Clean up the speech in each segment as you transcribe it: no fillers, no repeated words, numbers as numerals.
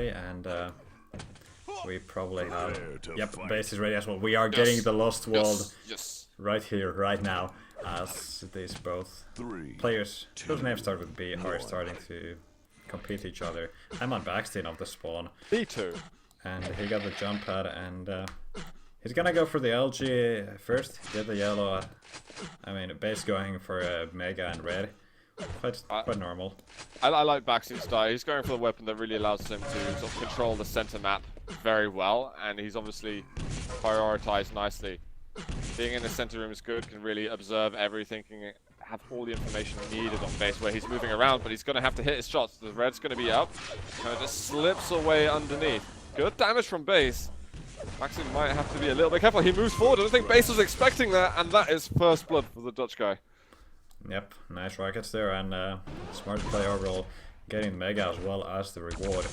ready, and we probably have... Yep, base is ready as well. We are getting the Lost World right here, right now, as these both players, whose names start with B, are starting to compete each other. I'm on Baksteen of the spawn. Me too. And he got the jump pad, and he's gonna go for the LG first, get the yellow. I mean, base going for a Mega and red. Quite normal. I like Baksteen's style. He's going for the weapon that really allows him to sort of control the center map very well, and he's obviously prioritized nicely. Being in the center room is good, can really observe everything, can have all the information needed on base where he's moving around, but he's going to have to hit his shots. The red's going to be up, and it just slips away underneath. Good damage from base. Baksteen might have to be a little bit careful. He moves forward. I don't think base was expecting that, and that is first blood for the Dutch guy. Yep, nice rockets there, and smart play overall, getting Mega as well as the reward.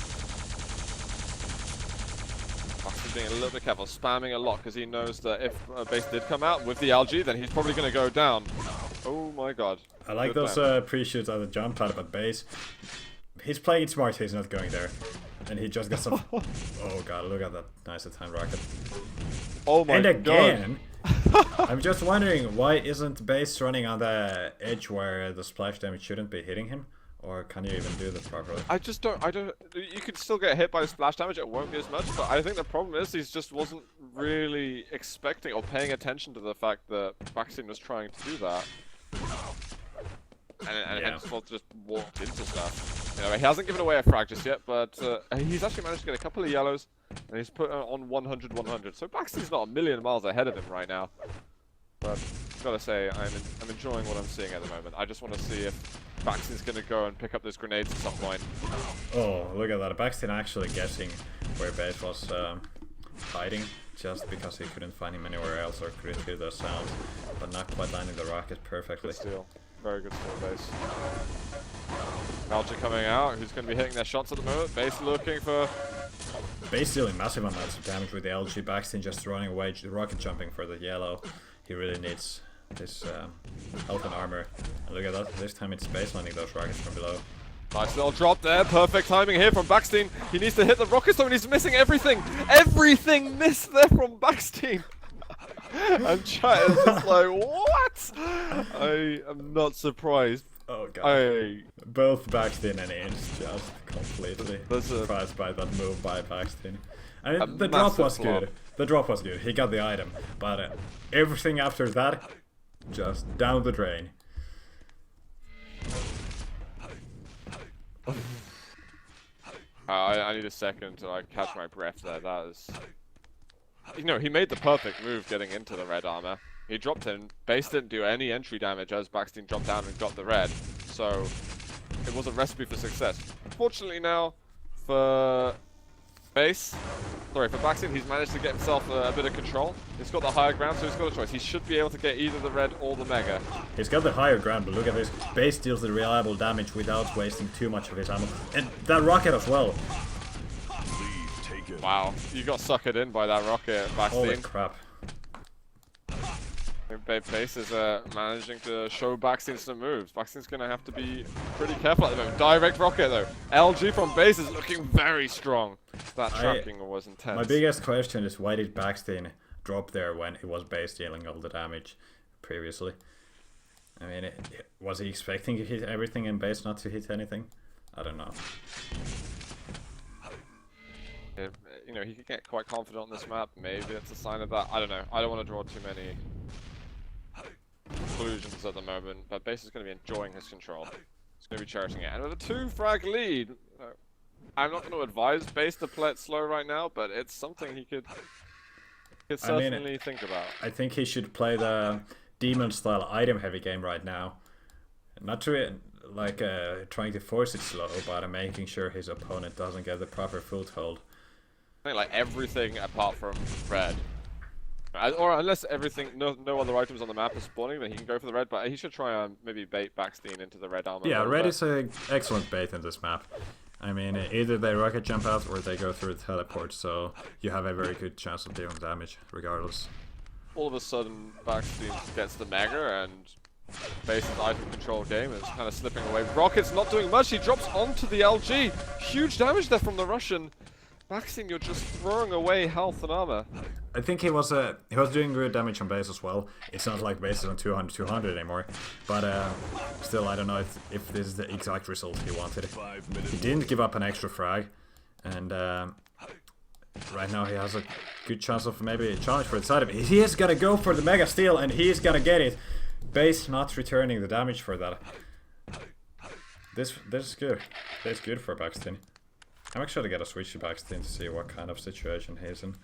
Baksteen being a little bit careful, spamming a lot, because he knows that if base did come out with the LG, then he's probably going to go down. Oh my god. I like those pre-shoots at the jump pad, but base, he's playing it smart, he's not going there. And he just got some... Oh god, look at that nice timed rocket. Oh my god. And again, I'm just wondering, why isn't base running on the edge where the splash damage shouldn't be hitting him? Or can you even do this properly? I don't, you could still get hit by the splash damage, it won't be as much, but I think the problem is he just wasn't really expecting or paying attention to the fact that Baksteen was trying to do that. And hence just walked into stuff. You know, he hasn't given away a frag just yet, but he's actually managed to get a couple of yellows, and he's put on 100-100. So Baksteen's not a million miles ahead of him right now. But I've got to say, I'm enjoying what I'm seeing at the moment. I just want to see if Baksteen's going to go and pick up those grenades at some point. Oh, look at that. Baksteen actually guessing where base was hiding, just because he couldn't find him anywhere else or couldn't hear those sounds, but not quite landing the rocket perfectly. Good steal. Very good steal, base. Belcher coming out, who's going to be hitting their shots at the moment. Base looking for... Base dealing massive amounts of damage with the LG. Baksteen just running away, rocket jumping for the yellow. He really needs this health and armor. And look at that, this time it's base landing those rockets from below. Nice little drop there, perfect timing here from Baksteen. He needs to hit the rockets though, and he's missing everything! Everything missed there from Baksteen! And chat is just like, what? I am not surprised. Oh god. Both Baksteen and Inch just completely surprised by that move by Baksteen. I mean, the drop was good. The drop was good. He got the item. But everything after that, just down the drain. I need a second to like catch my breath there. That is... You know, he made the perfect move getting into the red armor. He dropped in, base didn't do any entry damage as Baksteen dropped down and got the red. So, it was a recipe for success. Unfortunately now, for Baksteen, he's managed to get himself a bit of control. He's got the higher ground, so he's got a choice. He should be able to get either the red or the mega. He's got the higher ground, but look at this. Base deals the reliable damage without wasting too much of his ammo. And that rocket as well. Wow, you got suckered in by that rocket, Baksteen. Holy crap. Base is managing to show Baksteen some moves. Baksteen's going to have to be pretty careful at the moment. Direct rocket though. LG from base is looking very strong. That tracking was intense. My biggest question is, why did Baksteen drop there when it was base dealing all the damage previously? I mean, was he expecting to hit everything and base not to hit anything? I don't know. You know, he could get quite confident on this map. Maybe it's a sign of that. I don't know. I don't want to draw too many conclusions at the moment, but base is going to be enjoying his control. He's going to be cherishing it. And with a 2-frag lead, I'm not going to advise base to play it slow right now, but it's something he could certainly think about. I think he should play the demon-style item-heavy game right now. Not to like trying to force it slow, but making sure his opponent doesn't get the proper foothold. I think like everything apart from red. Or unless everything, no other items on the map are spawning, then he can go for the red, but he should try and maybe bait Baksteen into the red armor. Yeah, red is an excellent bait in this map. I mean, either they rocket jump out or they go through the teleport, so you have a very good chance of dealing damage, regardless. All of a sudden, Baksteen gets the mega, and Base's item control game is kind of slipping away. Rocket's not doing much. He drops onto the LG. Huge damage there from the Russian. Baksteen, you're just throwing away health and armor. I think he was doing good damage on base as well. It's not like base is on 200 anymore, but still, I don't know if this is the exact result he wanted. He didn't give up an extra frag, and right now he has a good chance of maybe a challenge for the side of it. He is gonna go for the mega steal, and he is gonna get it. Base not returning the damage for that. This is good. This is good for Baksteen. I'm actually gonna switch to Baksteen to see what kind of situation he's in.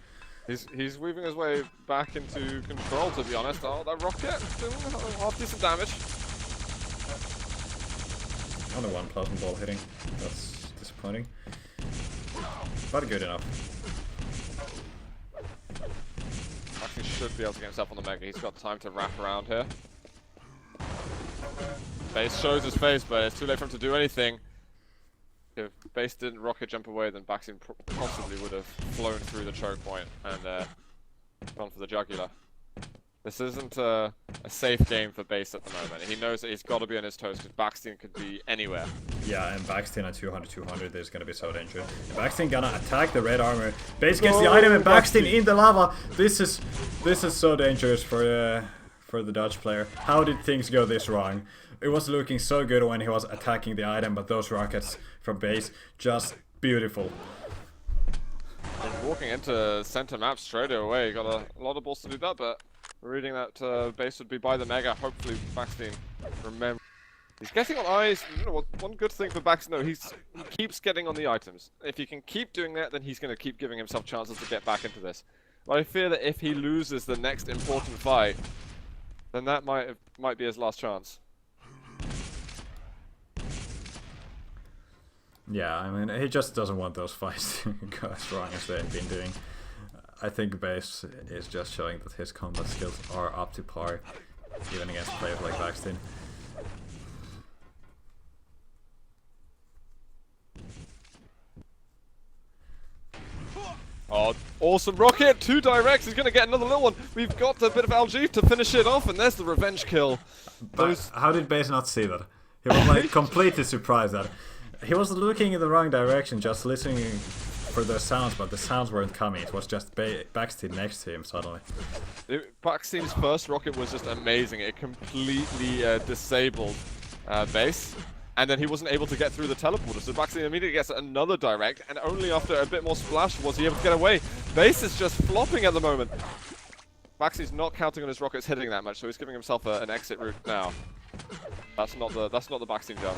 He's weaving his way back into control, to be honest. Oh, that rocket doing half decent damage. Only one plasma ball hitting. That's disappointing. But good enough. Baksteen should be able to get himself on the mega. He's got time to wrap around here. Base shows his face, but it's too late for him to do anything. If Base didn't rocket jump away, then Baksteen possibly would have flown through the choke point and gone for the jugular. This isn't a safe game for Base at the moment. He knows that he's got to be on his toes because Baksteen could be anywhere. Yeah, and Baksteen at 200 is going to be so dangerous. Baksteen gonna attack the red armor. Base gets the item and Baksteen in the lava. This is so dangerous for the Dutch player. How did things go this wrong? It was looking so good when he was attacking the item, but those rockets from Base, just beautiful. And walking into center map straight away, got a lot of balls to do that, but reading that Base would be by the mega. Hopefully Baksteen remember. He's getting on eyes. You know what? One good thing for Baksteen, though, he keeps getting on the items. If he can keep doing that, then he's going to keep giving himself chances to get back into this. But I fear that if he loses the next important fight, then that might be his last chance. Yeah, I mean, he just doesn't want those fights to go as wrong as they've been doing. I think Base is just showing that his combat skills are up to par, even against players like Baksteen. Oh, awesome rocket! 2 directs, he's gonna get another little one. We've got a bit of LG to finish it off, and there's the revenge kill. But how did Base not see that? He was like completely surprised that he was looking in the wrong direction, just listening for the sounds, but the sounds weren't coming. It was just Baksteen next to him suddenly. Baksteen's first rocket was just amazing. It completely disabled Base, and then he wasn't able to get through the teleporter. So Baksteen immediately gets another direct, and only after a bit more splash was he able to get away. Base is just flopping at the moment. Baksteen's not counting on his rockets hitting that much, so he's giving himself an exit route now. That's not the Baksteen jump.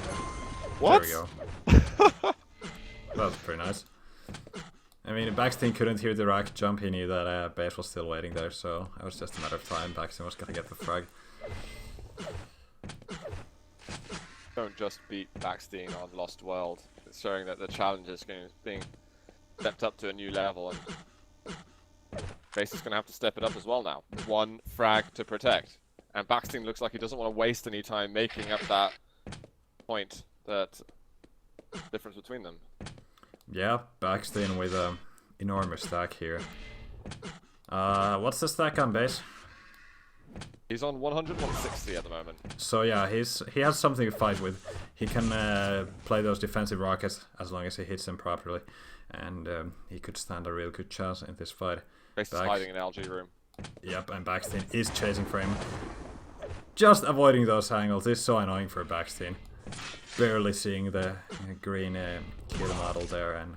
What? There we go. That was pretty nice. I mean, Baksteen couldn't hear the rocket jump. He knew that Base was still waiting there, so it was just a matter of time. Baksteen was gonna get the frag. Don't just beat Baksteen on Lost World. It's showing that the challenge is being stepped up to a new level, and Base is going to have to step it up as well now. 1 frag to protect. And Baksteen looks like he doesn't want to waste any time making up that point, that difference between them. Yeah, Baksteen with an enormous stack here. What's the stack on Base? He's on 100, 160 at the moment. So yeah, he has something to fight with. He can play those defensive rockets as long as he hits them properly. And he could stand a real good chance in this fight. Base is hiding in LG room. Yep, and Baksteen is chasing for him. Just avoiding those angles is so annoying for Baksteen. Barely seeing the green kill model there and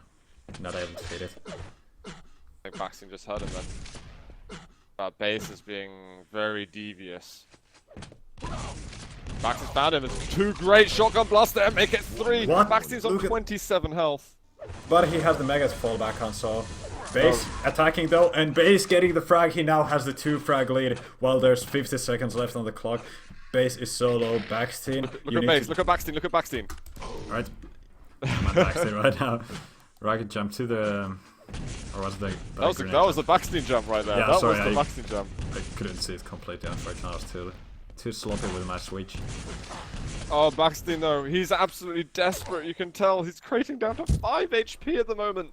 not able to hit it. I think Baksteen just heard him then. Base is being very devious. Baksteen's found him. It's 2 great shotgun blasts there. Make it 3. What? Baksteen's on 27 health. But he has the mega to fall back on, so Base attacking though, and Base getting the frag. He now has the 2 frag lead while there's 50 seconds left on the clock. Base is so low. Baksteen. Look at Base. Look at Baksteen. Look at Baksteen. Alright. I'm on Baksteen right now. Rocket jump to the... Or was the that was the Baksteen jump right there. Yeah, that sorry, was the Baksteen jump. I couldn't see it completely unfortunately. I was too sloppy with my switch. Oh, Baksteen though, he's absolutely desperate. You can tell he's crating down to 5 HP at the moment.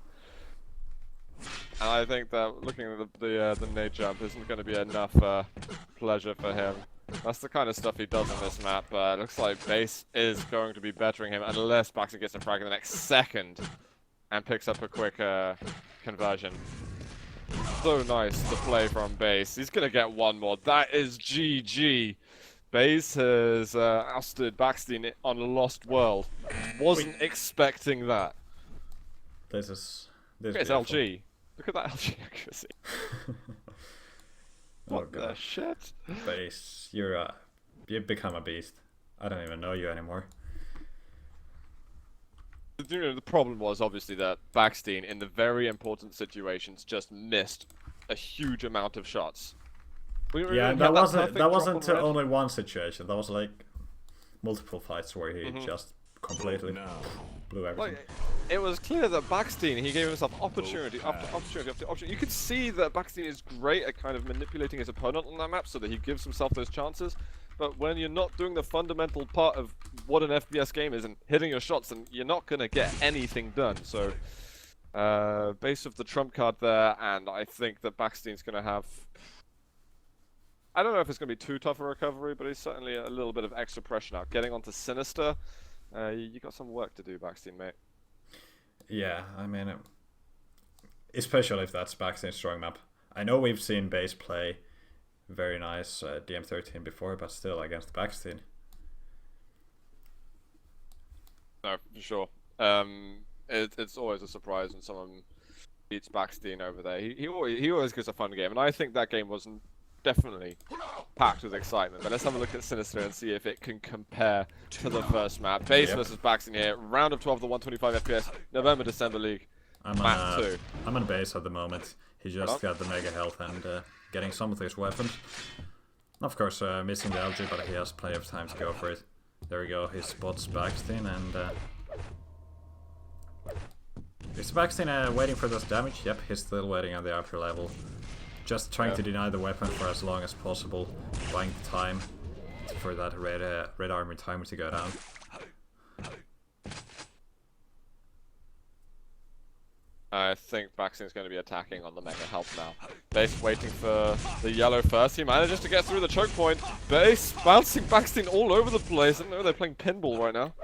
And I think that looking at the nade jump isn't going to be enough pleasure for him. That's the kind of stuff he does on this map. Looks like Base is going to be bettering him unless Baksteen gets a frag in the next second and picks up a quick conversion. So nice to play from Base. He's going to get one more. That is GG. Base has ousted Baksteen on Lost World. Wasn't expecting that. This is it's LG. Look at that LG accuracy. What the shit? Base, you've become a beast. I don't even know you anymore. The problem was obviously that Baksteen, in the very important situations, just missed a huge amount of shots. Yeah, that wasn't only one situation. That was like multiple fights where he just completely blew everything. Like, it was clear that Baksteen, he gave himself opportunity after opportunity after opportunity. You could see that Baksteen is great at kind of manipulating his opponent on that map so that he gives himself those chances. But when you're not doing the fundamental part of what an FPS game is and hitting your shots, then you're not going to get anything done. So, Base of the trump card there, and I think that Baksteen's going to have... I don't know if it's going to be too tough a recovery, but it's certainly a little bit of extra pressure now. Getting onto Sinister, you got some work to do, Baksteen, mate. Yeah, I mean, especially if that's Baksteen's strong map. I know we've seen Base play very nice DM13 before, but still against Baksteen. No, for sure. It's always a surprise when someone beats Baksteen over there. He always gives a fun game, and I think that game wasn't definitely packed with excitement. But let's have a look at Sinister and see if it can compare to the first map. Base versus Baksteen here. Round of 12, the 125 FPS, November-December League. Map 2. I'm on Base at the moment. He just got the mega health and getting some of his weapons. Of course, missing the LG, but he has plenty of time to go for it. There we go. He spots Baksteen and... is Baksteen waiting for this damage? Yep, he's still waiting on the upper level. Just trying to deny the weapon for as long as possible, buying the time for that red armor timer to go down. I think Baksteen's going to be attacking on the mega health now. Base waiting for the yellow first. He manages to get through the choke point. Base bouncing Baksteen all over the place. I don't know, they're playing pinball right now.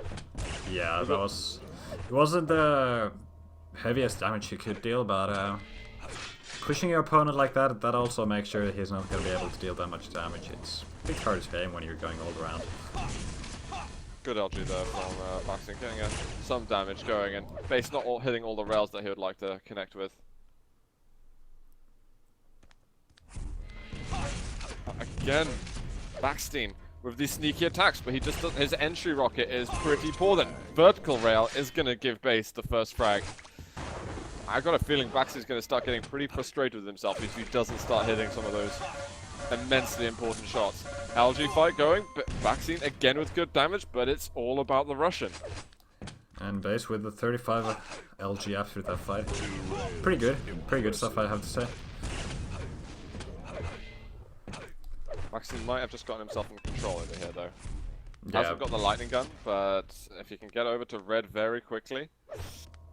Yeah, it wasn't the heaviest damage you could deal, but pushing your opponent like that, that also makes sure that he's not going to be able to deal that much damage. It's a bit hard to aim when you're going all around. Good LG there from Baksteen, getting some damage going, and Base not hitting all the rails that he would like to connect with. Again, Baksteen with these sneaky attacks, but he just doesn't, his entry rocket is pretty poor. Then vertical rail is going to give Base the first frag. I got a feeling Baksteen's going to start getting pretty frustrated with himself if he doesn't start hitting some of those immensely important shots. LG fight going, but Baksteen again with good damage, but it's all about the Russian. And Base with the 35 LG after that fight. Pretty good stuff, I have to say. Baksteen might have just gotten himself in control over here though. Yeah. Hasn't got the lightning gun, but if he can get over to red very quickly,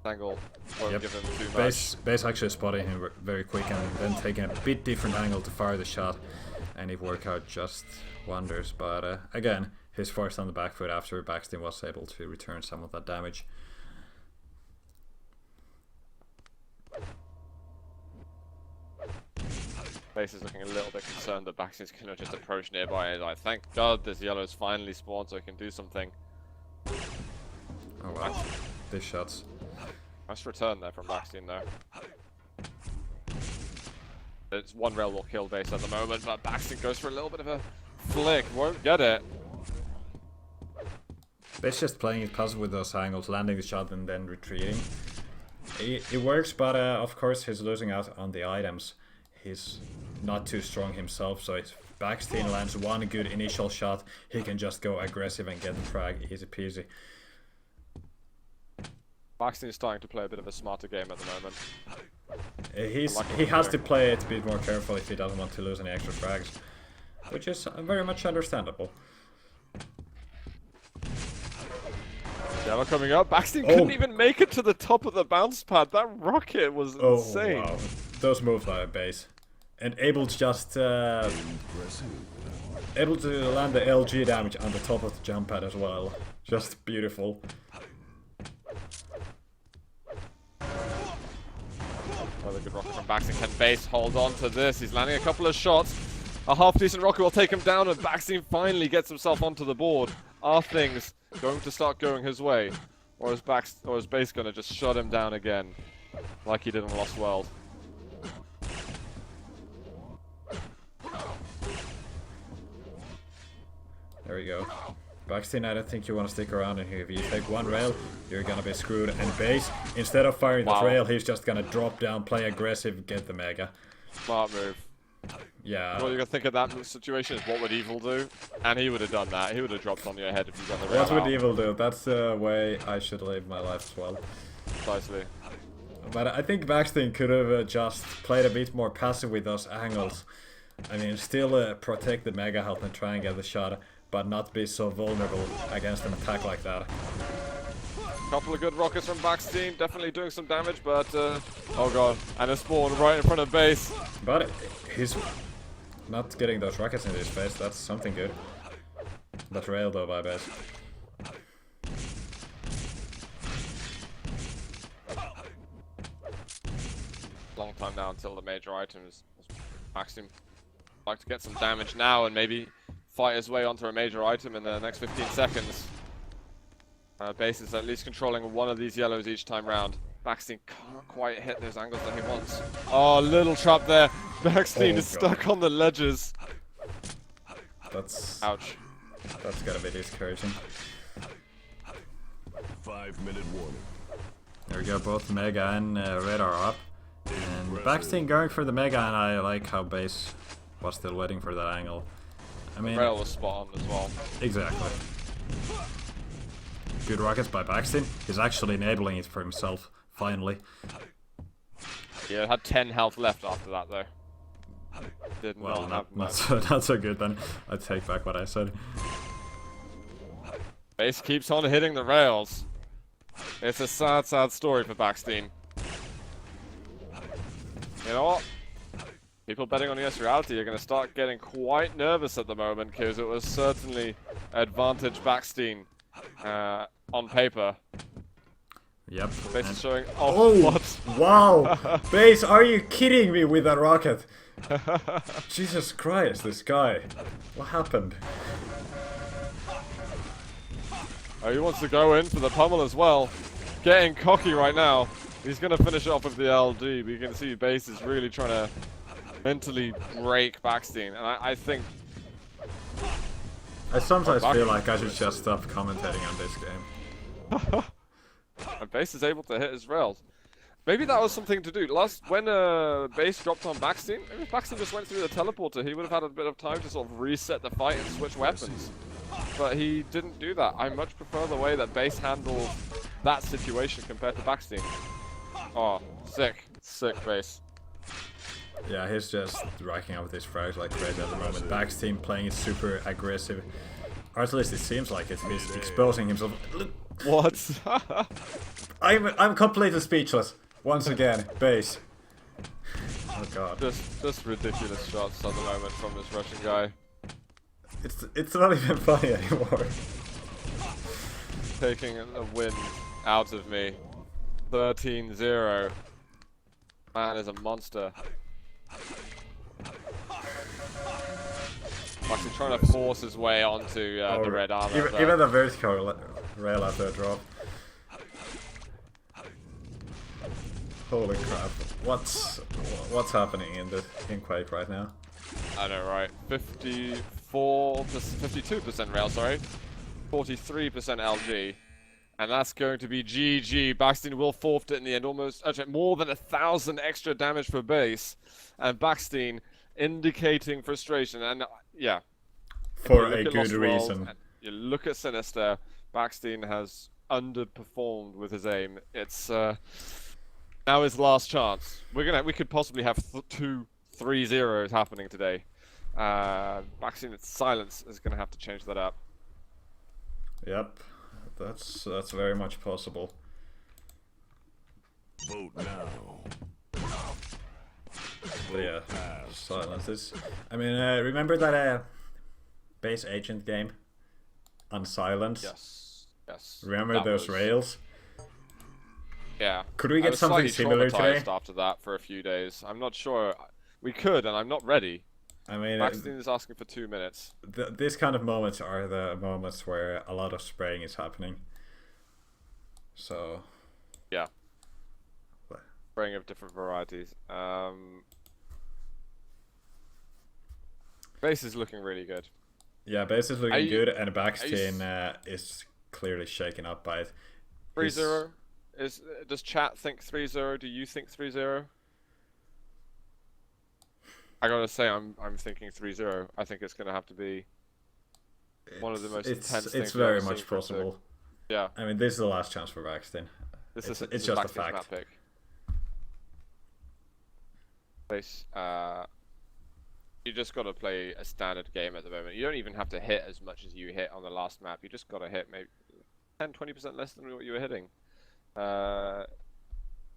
angle won't give him too much. Base actually spotting him very quick and then taking a bit different angle to fire the shot, and it worked out just wonders. But again, he's forced on the back foot after Baksteen was able to return some of that damage. Base is looking a little bit concerned that Baksteen's going to just approach nearby, and like, thank God this yellow's finally spawned so he can do something. Oh wow, these shots. Nice return there from Baksteen though. It's one rail will kill Base at the moment, but Baksteen goes for a little bit of a flick, won't get it. Base just playing it puzzle with those angles, landing the shot and then retreating. It works, but of course he's losing out on the items. He's not too strong himself, so if Baksteen lands one good initial shot, he can just go aggressive and get the frag, easy peasy. Baksteen is starting to play a bit of a smarter game at the moment. He has to play it a bit more careful if he doesn't want to lose any extra frags, which is very much understandable. Yellow coming up. Baksteen couldn't even make it to the top of the bounce pad. That rocket was insane. Wow. Those moves are Base. And able to just able to land the LG damage on the top of the jump pad as well. Just beautiful. Another good rocket from Baksteen. Can Base hold on to this? He's landing a couple of shots. A half-decent rocket will take him down, and Baksteen finally gets himself onto the board. Are things going to start going his way? Or is Base going to just shut him down again, like he did in Lost World? There we go. Baksteen, I don't think you want to stick around in here. If you take one rail, you're gonna be screwed. And Base, instead of firing the rail, he's just gonna drop down, play aggressive, get the mega. Smart move. Yeah. What you're gonna think of that situation is what would Evil do? And he would have done that. He would have dropped on your head if you got the rail. What would Evil do? That's the way I should live my life as well. Precisely. But I think Baksteen could have just played a bit more passive with those angles. I mean, still protect the mega health and try and get the shot, but not be so vulnerable against an attack like that. Couple of good rockets from Baksteen, definitely doing some damage, but oh god, and a spawn right in front of Base. But he's not getting those rockets in his face. That's something good. That rail though by Base. Long time now until the major items. Baksteen like to get some damage now and maybe fight his way onto a major item in the next 15 seconds. Base is at least controlling one of these yellows each time round. Baksteen can't quite hit those angles that he wants. Oh, little trap there. Baksteen is stuck on the ledges. That's... Ouch. That's gotta be discouraging. 5-minute warning. There we go, both Mega and Red are up. And Baksteen going for the Mega, and I like how Base was still waiting for that angle. I mean... Rail was spot on as well. Exactly. Good rockets by Baksteen. He's actually enabling it for himself, finally. Yeah, it had 10 health left after that though. Did well, not so good then. I take back what I said. Base keeps on hitting the rails. It's a sad, sad story for Baksteen. You know what? People betting on US Reality are going to start getting quite nervous at the moment because it was certainly advantage Baksteen on paper. Yep. Base is showing. Oh, what? Wow! Base, are you kidding me with that rocket? Jesus Christ, this guy. What happened? Oh, he wants to go in for the pummel as well. Getting cocky right now. He's going to finish it off with the LD, but you can see Base is really trying to mentally break Baksteen. And I think... I sometimes feel like I should just stop commentating on this game. And Base is able to hit his rails. Maybe that was something to do. When Base dropped on Baksteen, maybe if Baksteen just went through the teleporter, he would have had a bit of time to sort of reset the fight and switch weapons. But he didn't do that. I much prefer the way that Base handled that situation compared to Baksteen. Oh, sick. Sick Base. Yeah, he's just racking up with his frags like crazy at the moment. Baksteen playing it super aggressive. Or at least it seems like it. He's exposing himself. What? I'm completely speechless. Once again, Base. Oh god. Just ridiculous shots at the moment from this Russian guy. It's not even funny anymore. Taking the wind out of me. 13-0. Man is a monster. Actually trying to force his way onto the red armor. Even the vertical rail after a drop. Holy crap! What's happening in Quake right now? I know, right? 52% rail, sorry. 43% LG. And that's going to be GG. Baksteen will forfeit in the end. Actually, more than 1,000 extra damage per Base. And Baksteen indicating frustration. And yeah. For a good reason. You look at Sinister. Baksteen has underperformed with his aim. It's now his last chance. We could possibly have 2 3-0s happening today. Baksteen's silence is going to have to change that up. Yep. That's very much possible. Vote now. But yeah, silence is... I mean, remember that base agent game on silence. Yes. Yes. Remember those rails? Yeah. Could we get something similar today? After that for a few days. I'm not sure. We could, and I'm not ready. I mean, Baksteen is asking for 2 minutes. These kind of moments are the moments where a lot of spraying is happening. So. Yeah. Spraying of different varieties. Base is looking really good. Yeah, base is looking good, and Baksteen is clearly shaken up by it. 3-0. Does chat think 3-0? Do you think 3-0? I gotta say, I'm thinking 3-0. I think it's gonna have to be one of the most intense things. It's very much possible. Yeah. I mean, this is the last chance for Baksteen. It's just a fact. Map pick. Base. You just got to play a standard game at the moment. You don't even have to hit as much as you hit on the last map. You just got to hit maybe 10-20% less than what you were hitting.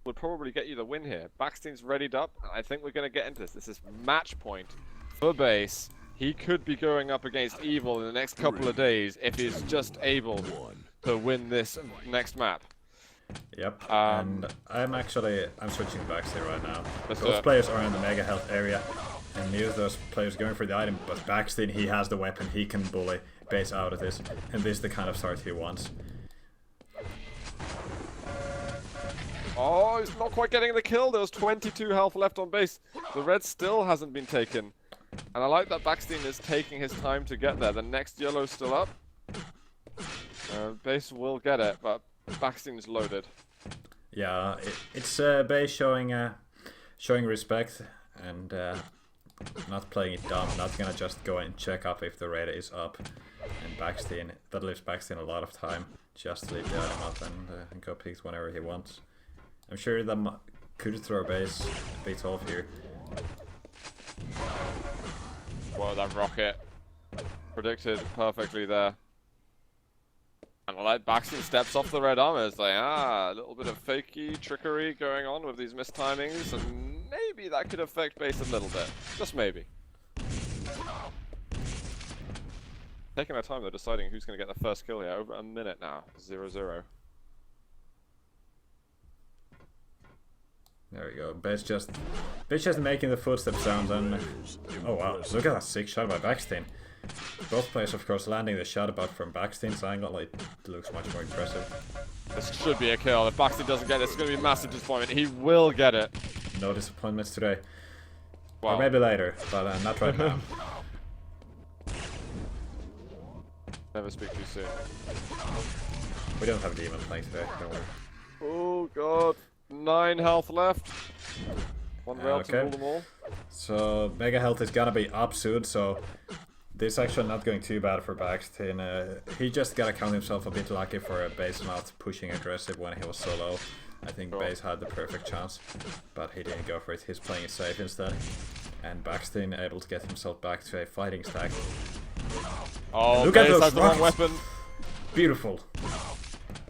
Would probably get you the win here. Baksteen's readied up, and I think we're going to get into this. This is match point for base. He could be going up against Evil in the next couple of days if he's just able to win this next map. Yep, and I'm switching to Baksteen right now. Those players are in the mega health area, and neither of those players going for the item, but Baksteen, he has the weapon, he can bully base out of this, and this is the kind of start he wants. Oh, he's not quite getting the kill. There was 22 health left on base. The red still hasn't been taken. And I like that Baksteen is taking his time to get there. The next yellow's still up. Base will get it, but Baksteen is loaded. Yeah, it's base showing respect and not playing it dumb. Not gonna just go and check up if the red is up. And Baksteen, that leaves Baksteen a lot of time just to leave the item up and go peek whenever he wants. I'm sure that could throw base beats off here. Whoa, that rocket predicted perfectly there. And I like Baksteen steps off the red armor. It's like, a little bit of fakey trickery going on with these mistimings, and maybe that could affect base a little bit. Just maybe. Taking our time though, deciding who's going to get the first kill here. Over a minute now. 0-0. There we go. Base just making the footstep sounds, and oh wow, look at that sick shot by Baksteen. Both players, of course, landing the shot about from Baksteen's angle. It looks much more impressive. This should be a kill. If Baksteen doesn't get it, it's going to be a massive disappointment. He will get it. No disappointments today. Wow. Or maybe later, but not right now. Never speak too soon. We don't have Demon playing today, don't worry. Oh god. 9 health left. One rail to rule them all. So Mega Health is gonna be up soon, so this is actually not going too bad for Baksteen. He just gotta count himself a bit lucky for base not pushing aggressive when he was so low. I think base had the perfect chance, but he didn't go for it. He's playing it safe instead. And Baksteen able to get himself back to a fighting stack. Oh, look at those rockets. The wrong weapon. Beautiful.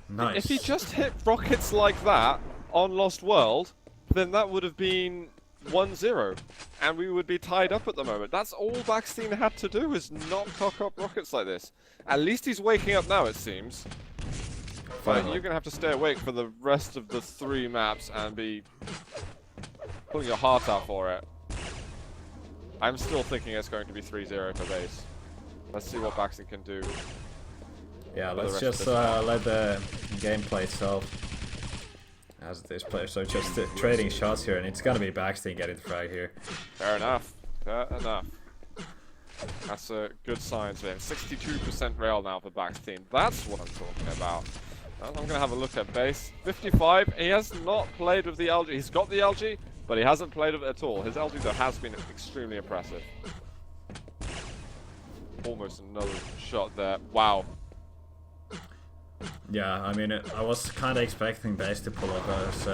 Nice. If he just hit rockets like that on Lost World, then that would have been 1-0, and we would be tied up at the moment. That's all Baksteen had to do, is not cock up rockets like this. At least he's waking up now, it seems. But you're going to have to stay awake for the rest of the 3 maps and be pulling your heart out for it. I'm still thinking it's going to be 3-0 for base. Let's see what Baksteen can do. Yeah, let's just let the gameplay itself as these players are just trading shots here, and it's gonna be Baksteen getting the frag here. Fair enough. Fair enough. That's a good sign for him. 62% rail now for Baksteen. That's what I'm talking about. I'm gonna have a look at base. 55. He has not played with the LG. He's got the LG, but he hasn't played with it at all. His LG though has been extremely impressive. Almost another shot there. Wow. Yeah, I mean, I was kind of expecting base to pull up those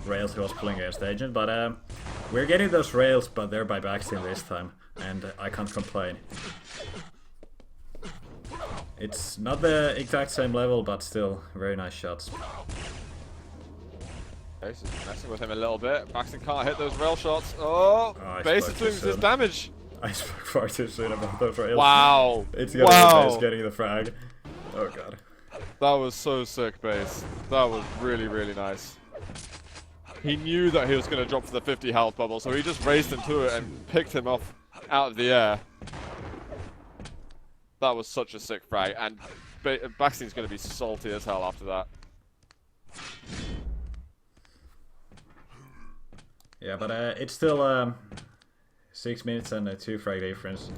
rails he was pulling against Agent, but we're getting those rails, but they're by Baksteen this time, and I can't complain. It's not the exact same level, but still, very nice shots. Base is messing with him a little bit. Baksteen can't hit those rail shots. Oh, Base is doing his damage. I spoke far too soon about those rails. Wow. It's gonna be Base getting the frag. Oh god. That was so sick, Base. That was really, really nice. He knew that he was going to drop for the 50 health bubble, so he just raced into it and picked him off out of the air. That was such a sick frag, and Baksteen's going to be salty as hell after that. Yeah, but it's still 6 minutes and a 2 frag difference.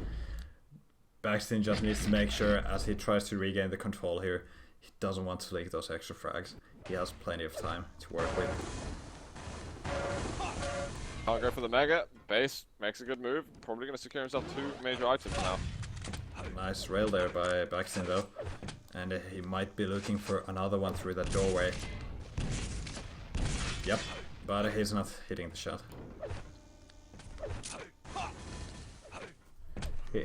Baksteen just needs to make sure, as he tries to regain the control here, he doesn't want to leak those extra frags. He has plenty of time to work with. Can't go for the Mega. Base makes a good move. Probably going to secure himself 2 major items now. Nice rail there by Baksteen though. And he might be looking for another one through that doorway. Yep, but he's not hitting the shot.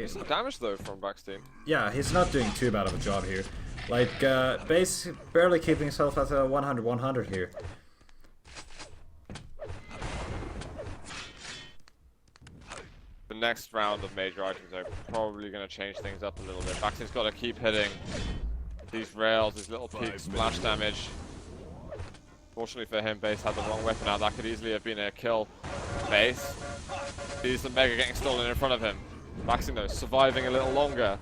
Some damage though from Baksteen. Yeah, he's not doing too bad of a job here. Like, Base barely keeping himself at 100-100 here. The next round of major items are probably going to change things up a little bit. Baksteen's got to keep hitting these rails, these little peak splash damage. Fortunately for him, Base had the wrong weapon out. That could easily have been a kill. Base sees the Mega getting stolen in front of him. Baksteen though, surviving a little longer.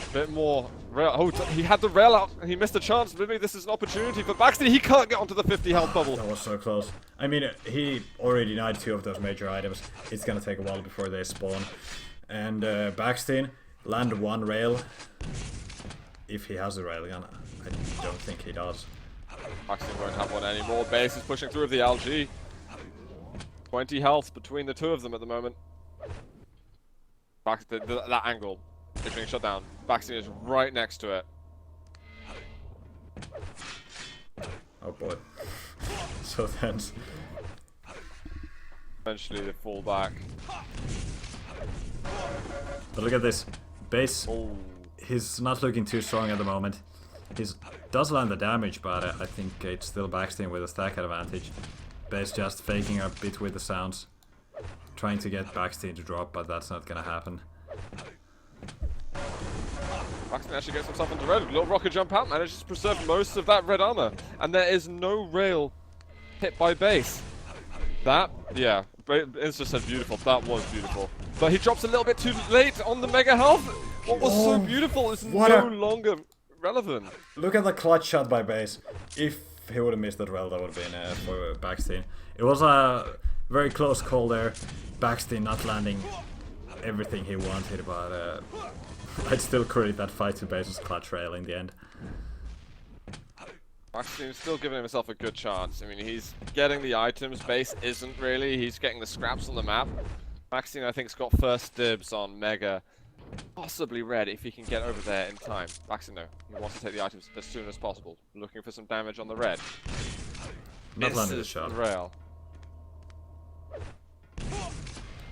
A bit more rail. Oh, he had the rail out and he missed a chance. Maybe this is an opportunity for Baksteen. He can't get onto the 50 health bubble. That was so close. I mean, he already denied 2 of those major items. It's gonna take a while before they spawn. And Baksteen land 1 rail. If he has a railgun, I don't think he does. Baksteen won't have one anymore. Base is pushing through with the LG. 20 health between the 2 of them at the moment. That angle is being shut down. Baksteen is right next to it. Oh boy. So tense. Eventually they fall back. But look at this. Base, Oh. he's not looking too strong at the moment. He does land the damage, but I think it's still Baksteen with a stack advantage. Base just faking a bit with the sounds. Trying to get Baksteen to drop, but that's not gonna happen. Baksteen actually gets himself into red. Little rocket jump out, manages to preserve most of that red armor. And there is no rail hit by Base. That, yeah, Insta said beautiful. That was beautiful. But he drops a little bit too late on the Mega health. What was so beautiful is no longer relevant. Look at the clutch shot by Base. If he would have missed that rail, that would have been for Baksteen. It was a very close call there. Baksteen not landing everything he wanted, but I'd still credit that fight to Base's clutch rail in the end. Baksteen still giving himself a good chance. I mean, he's getting the items. Base isn't really. He's getting the scraps on the map. Baksteen, I think, has got first dibs on Mega. Possibly red if he can get over there in time. Baksteen, though, he wants to take the items as soon as possible. Looking for some damage on the red. Not landing the shot. Rail.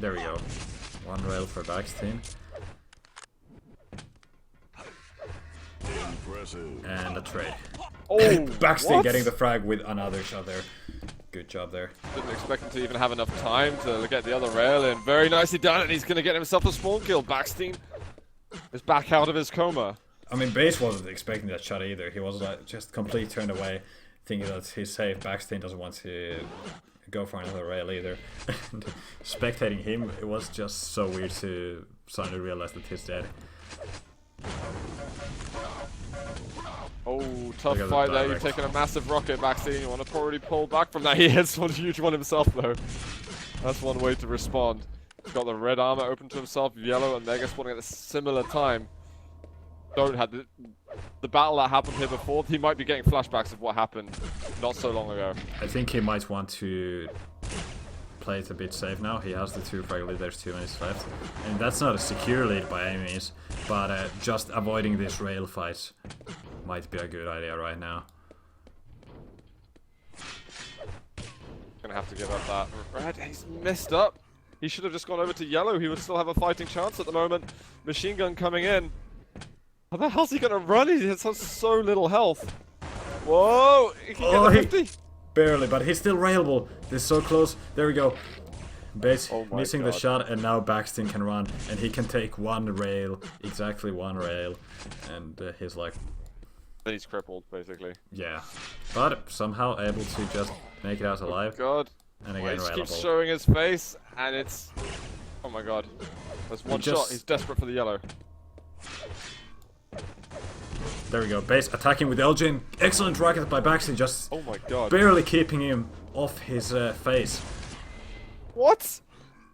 There we go. 1 rail for Baksteen. And a trade. Oh, Baksteen getting the frag with another shot there. Good job there. Didn't expect him to even have enough time to get the other rail in. Very nicely done, and he's going to get himself a spawn kill. Baksteen is back out of his coma. I mean, Base wasn't expecting that shot either. He was like just completely turned away, thinking that he's safe. Baksteen doesn't want to go for another rail either. Spectating him, it was just so weird to suddenly realize that he's dead. Oh, tough fight there. You've taken a massive rocket, Baksteen. You want to probably pull back from that. He hits one huge one himself, though. That's one way to respond. He's got the red armor open to himself, yellow and Mega spawning at a similar time. Don't have the battle that happened here before. He might be getting flashbacks of what happened not so long ago. I think he might want to play it a bit safe now. He has the 2 frag lead, there's 2 minutes left. And that's not a secure lead by any means, but just avoiding this rail fight might be a good idea right now. Gonna have to give up that red. He's messed up. He should have just gone over to yellow. He would still have a fighting chance at the moment. Machine gun coming in. How the hell's he gonna run? He has so little health. Whoa! He can get the 50. Barely, but he's still railable. This is so close. There we go. Base Oh my missing God. the shot, and now Baksteen can run, and he can take one rail, exactly one rail, and he's like, Then he's crippled, basically. yeah, but somehow able to just make it out alive. God. And He again, just keeps railable. showing his face, and it's... Oh my God. There's one shot, he's desperate for the yellow. There we go. Base attacking with Elgin. Excellent rocket by Baksteen, just Oh my God. barely keeping him off his face. What?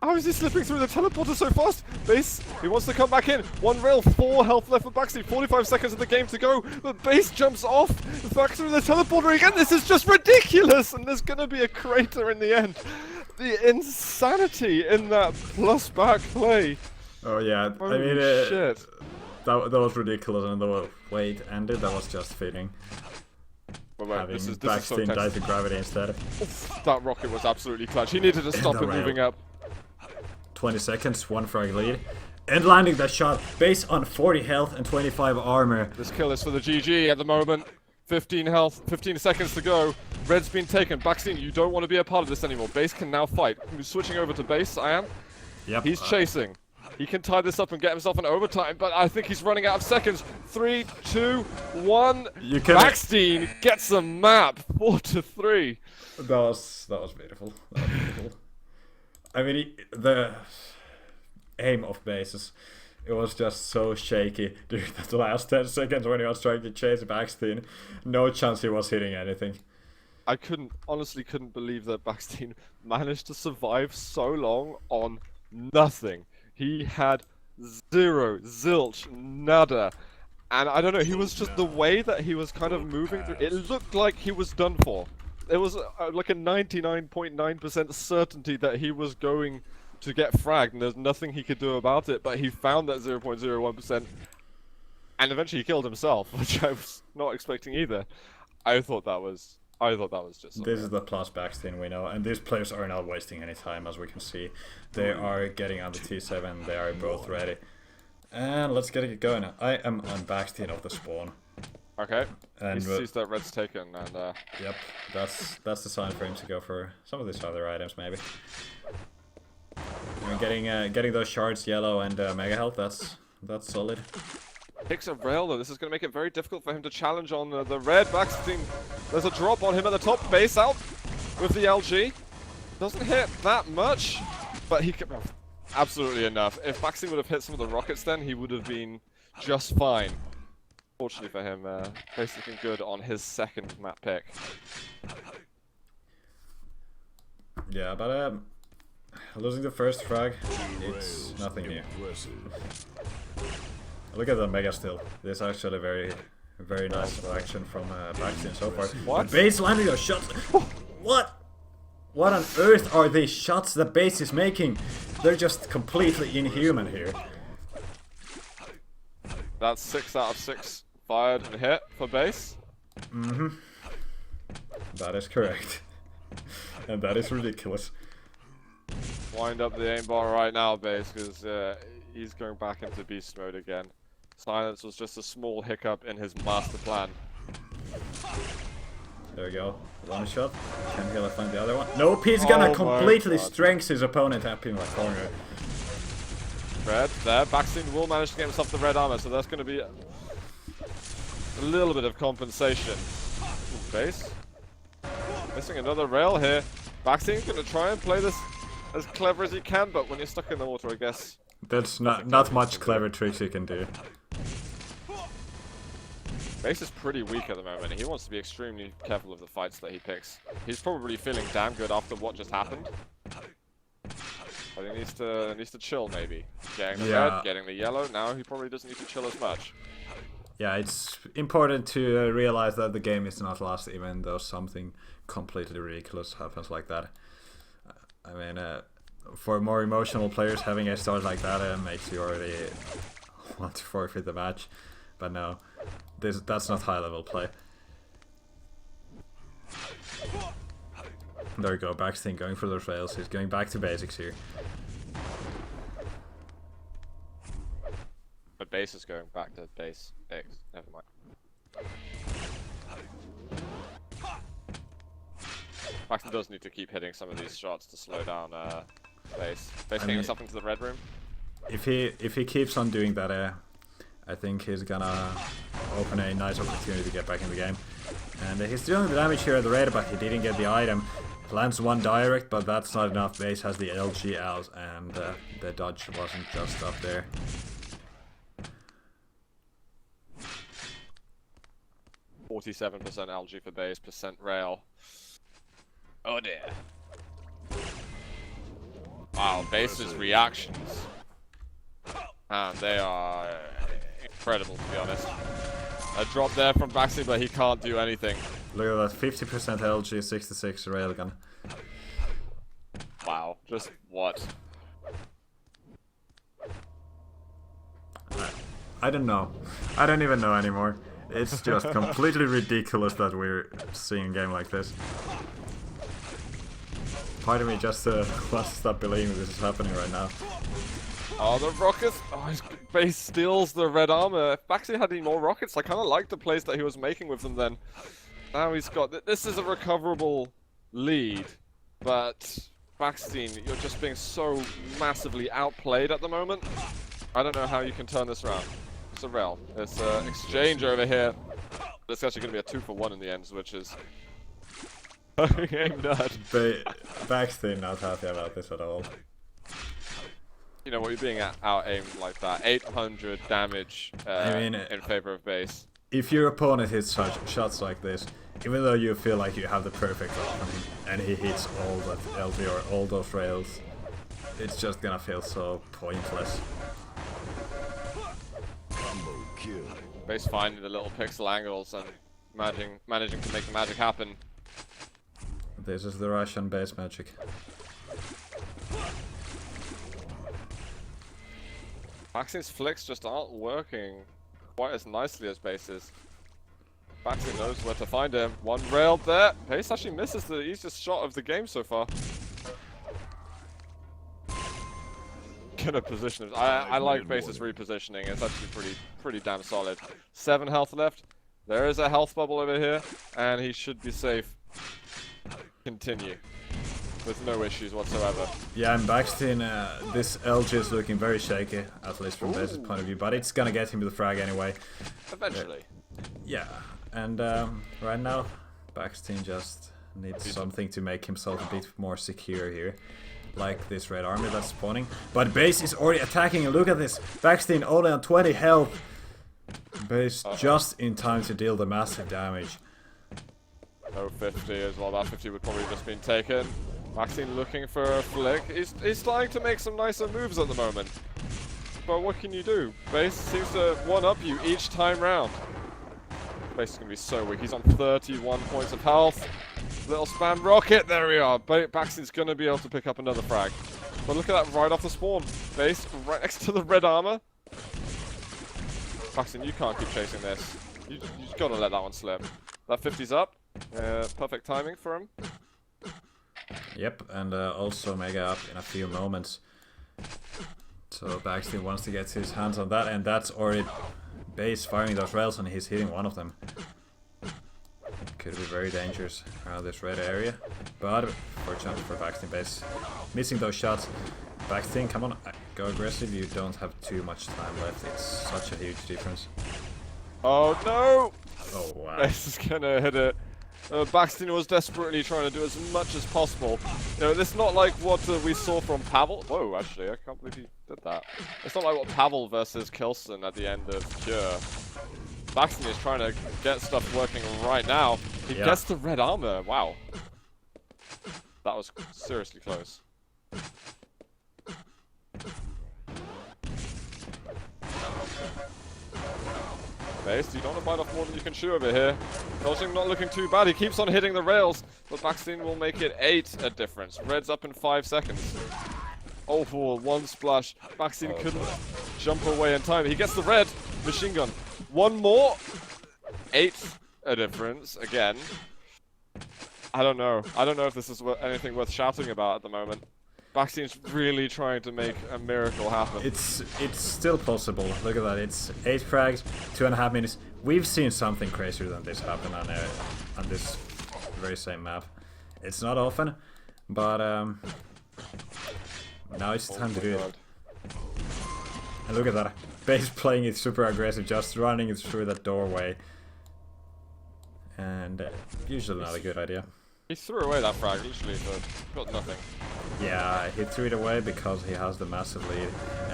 How is he slipping through the teleporter so fast? Base, he wants to come back in. One rail, 4 health left for Baksteen. 45 seconds of the game to go. But Base jumps off back through the teleporter again. This is just ridiculous. And there's going to be a crater in the end. The insanity in that plus back play. Oh yeah, Holy I mean, shit. that was ridiculous, and the way it ended, that was just fitting. Wait, Having this is so Baksteen die tense. to gravity instead. That rocket was absolutely clutch. He needed to stop the him rail. moving up. 20 seconds, 1 frag lead. And landing that shot, Base on 40 health and 25 armor. This kill is for the GG at the moment. 15 health, 15 seconds to go. Red's been taken. Baksteen, you don't want to be a part of this anymore. Base can now fight. Who's switching over to Base? I am. Yep. He's chasing. He can tie this up and get himself an overtime, but I think he's running out of seconds. 3, 2, 1. You can. Baksteen gets a map. 4-3. That was beautiful. That was beautiful. I mean, the aim of Bases, it was just so shaky during the last 10 seconds when he was trying to chase Baksteen. No chance he was hitting anything. I honestly couldn't believe that Baksteen managed to survive so long on nothing. He had zero, zilch, nada. And I don't know, he was just the way that he was kind of moving through. It looked like he was done for. It was like a 99.9% certainty that he was going to get fragged, and there's nothing he could do about it. But he found that 0.01%, and eventually he killed himself, which I was not expecting either. I thought that was just. This is the plus Baksteen we know, and these players are not wasting any time, as we can see. They are getting on the T7. They are both ready, and let's get it going. I am on Baksteen of the spawn. Okay. And He sees that red's taken, and yep, that's the sign for him to go for some of these other items, maybe. I mean, getting those shards, yellow and mega health. That's solid. picks a rail though. This is going to make it very difficult for him to challenge on the red. Baksteen, there's a drop on him at the top. Base out with the LG. Doesn't hit that much, but he can. Absolutely enough. If Baksteen would have hit some of the rockets, then he would have been just fine. Fortunately for him, Base looking good on his second map pick. Yeah, but losing the first frag, it's nothing new. Look at the mega still. This is actually very nice action from Baksteen so far. What? But Base landing those shots. What? What on earth are these shots that Base is making? They're just completely inhuman here. That's 6 out of 6 fired and hit for Base. Mm-hmm. That is correct. And that is ridiculous. Wind up the aimbar right now, Base, because he's going back into beast mode again. Silence was just a small hiccup in his master plan. There we go. One shot. Can Hila find the other one? Nope, he's gonna completely strength his opponent up in the corner. Red there. Baksteen will manage to get himself the red armor, so that's going to be a little bit of compensation. Base. Missing another rail here. Baksteen's going to try and play this as clever as he can, but when you're stuck in the water, I guess. That's not much clever tricks you can do. Base is pretty weak at the moment. He wants to be extremely careful of the fights that he picks. He's probably feeling damn good after what just happened. But he needs to chill maybe. Getting the red, getting the yellow. Now he probably doesn't need to chill as much. Yeah, it's important to realize that the game is not lost even though something completely ridiculous happens like that. I mean, for more emotional players, having a start like that makes you already want to forfeit the match. But no, that's not high level play. There we go, Baksteen going for those rails. He's going back to basics here. But Base is going back to base X. Never mind. Baksteen does need to keep hitting some of these shots to slow down Base getting himself into the red room. If he keeps on doing that, I think he's gonna open a nice opportunity to get back in the game. And he's doing the damage here at the Raider, but he didn't get the item. Lands one direct, but that's not enough. Base has the LG out, and the dodge wasn't just up there. 47% LG for base, percent rail. Oh dear. Wow, base's reactions. And they are incredible, to be honest. A drop there from Baksteen, but he can't do anything. Look at that, 50% LG, 66 railgun. Wow, just what? I don't know. I don't even know anymore. It's just completely ridiculous that we're seeing a game like this. Part of me just wants to stop believing this is happening right now. Oh, the rockets! Oh, his base steals the red armor. If Baksteen had any more rockets, I kind of liked the plays that he was making with them then. Now he's got... This is a recoverable lead, but Baksteen, you're just being so massively outplayed at the moment. I don't know how you can turn this around. It's a rel. It's an exchange over here. It's actually going to be a 2-for-1 in the end, which is... aimed at. Baksteen not happy about this at all. You know what, you're being out-aimed like that. 800 damage in favor of base. If your opponent hits shots like this, even though you feel like you have the perfect opening, and he hits all that LV or all those rails, it's just gonna feel so pointless. Base finding the little pixel angles and managing to make the magic happen. This is the Russian base magic. Baksteen's flicks just aren't working quite as nicely as Base's. Baksteen knows where to find him. One railed there. Base actually misses the easiest shot of the game so far. Gonna position it. I like Base's repositioning. It's actually pretty damn solid. 7 health left. There is a health bubble over here, and he should be safe. Continue. With no issues whatsoever. Yeah, and Baksteen, this LG is looking very shaky, at least from Base's point of view, but it's gonna get him to the frag anyway. Eventually. Yeah, and right now, Baksteen just needs something to make himself a bit more secure here. Like this red army that's spawning. But Base is already attacking, and look at this! Baksteen only on 20 health! Base just in time to deal the massive damage. No 50 as well, that 50 would probably have just been taken. Baksteen looking for a flick. He's starting to make some nicer moves at the moment. But what can you do? Base seems to one-up you each time round. Base is going to be so weak. He's on 31 points of health. Little spam rocket, there we are. Baksteen's going to be able to pick up another frag. But look at that right off the spawn. Base right next to the red armor. Baksteen, you can't keep chasing this. You just got to let that one slip. That 50's up. Perfect timing for him. Yep, and also Mega up in a few moments. So Baksteen wants to get his hands on that, and that's already Base firing those rails, and he's hitting one of them. Could be very dangerous around this red area, but fortunately for Baksteen, Base missing those shots. Baksteen, come on, go aggressive, you don't have too much time left, it's such a huge difference. Oh no! Oh wow. Base is gonna hit it. Baksteen was desperately trying to do as much as possible. You know, it's not like what we saw from Pavel. Whoa, actually, I can't believe he did that. It's not like what Pavel versus Kilson at the end of Cure. Baksteen is trying to get stuff working right now. He gets the red armor. Wow. That was seriously close. Base, you don't want to bite off more than you can chew over here. Dodging not looking too bad. He keeps on hitting the rails, but Baksteen will make it 8 a difference. Red's up in 5 seconds. Oh, for one splash. Baksteen couldn't jump away in time. He gets the red machine gun. One more. 8 a difference again. I don't know. I don't know if this is anything worth shouting about at the moment. Baksteen's really trying to make a miracle happen. It's still possible. Look at that. It's 8 frags, 2.5 minutes. We've seen something crazier than this happen on this very same map. It's not often, but Now it's time to my do God. it. And look at that. Base playing it super aggressive, just running it through that doorway. And usually not a good idea. He threw away that frag, literally, but got nothing. Yeah, he threw it away because he has the massive lead,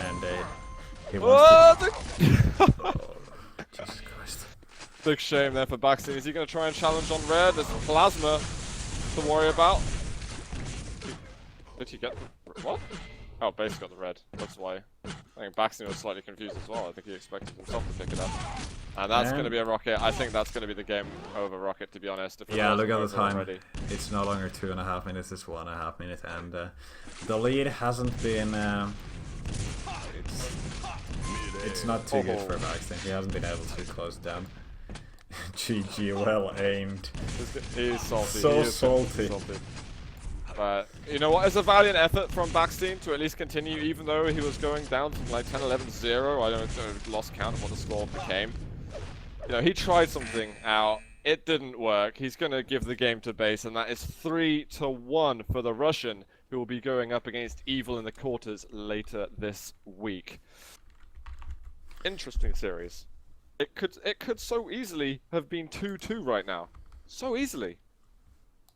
and he wants to... Oh, Jesus Christ. Big shame there for Baksteen. Is he going to try and challenge on red? There's plasma to worry about. Did he get the... What? Oh, base got the red. That's why. I think Baksteen was slightly confused as well. I think he expected himself to pick it up. And that's going to be a rocket. I think that's going to be the game over rocket, to be honest. If Yeah, look at the time. Already. It's no longer 2.5 minutes, it's 1.5 minutes. And the lead hasn't been... it's not too good for Baksteen. He hasn't been able to close it down. GG, well aimed. He's salty. So he is salty. But you know what? It's a valiant effort from Baksteen to at least continue, even though he was going down from like 10-11-0. I don't lost count of what the score became. You know, he tried something out. It didn't work. He's going to give the game to base, and that is 3-1 for the Russian, who will be going up against Evil in the quarters later this week. Interesting series. It could so easily have been 2-2 right now. So easily.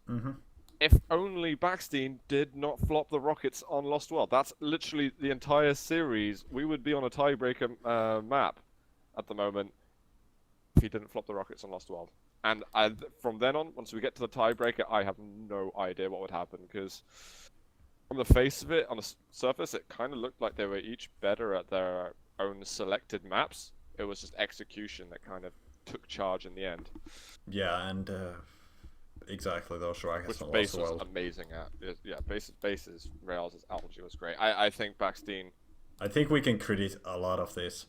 Mm-hmm. If only Baksteen did not flop the rockets on Lost World. That's literally the entire series. We would be on a tiebreaker map at the moment if he didn't flop the rockets on Lost World. And from then on, once we get to the tiebreaker, I have no idea what would happen, because on the face of it, on the surface, it kind of looked like they were each better at their own selected maps. It was just execution that kind of took charge in the end. Yeah, and exactly those rockets Which on base Lost was World. amazing at. Yeah, bases, Rails' algae was great. I think Baksteen... I think we can credit a lot of this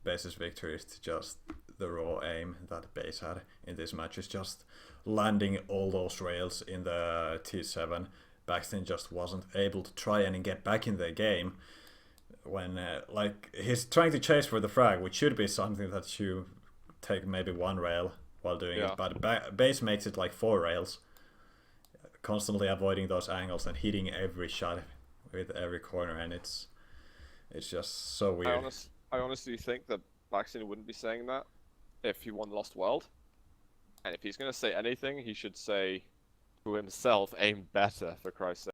base's victories to just the raw aim that base had in this match. Is just landing all those rails in the T7. Baksteen just wasn't able to try and get back in the game when like he's trying to chase for the frag, which should be something that you take maybe one rail while doing it, but base makes it like 4 rails, constantly avoiding those angles and hitting every shot with every corner, and it's just so weird. I honestly think that Baksteen wouldn't be saying that if he won Lost World, and if he's going to say anything, he should say to himself, aim better, for Christ's sake.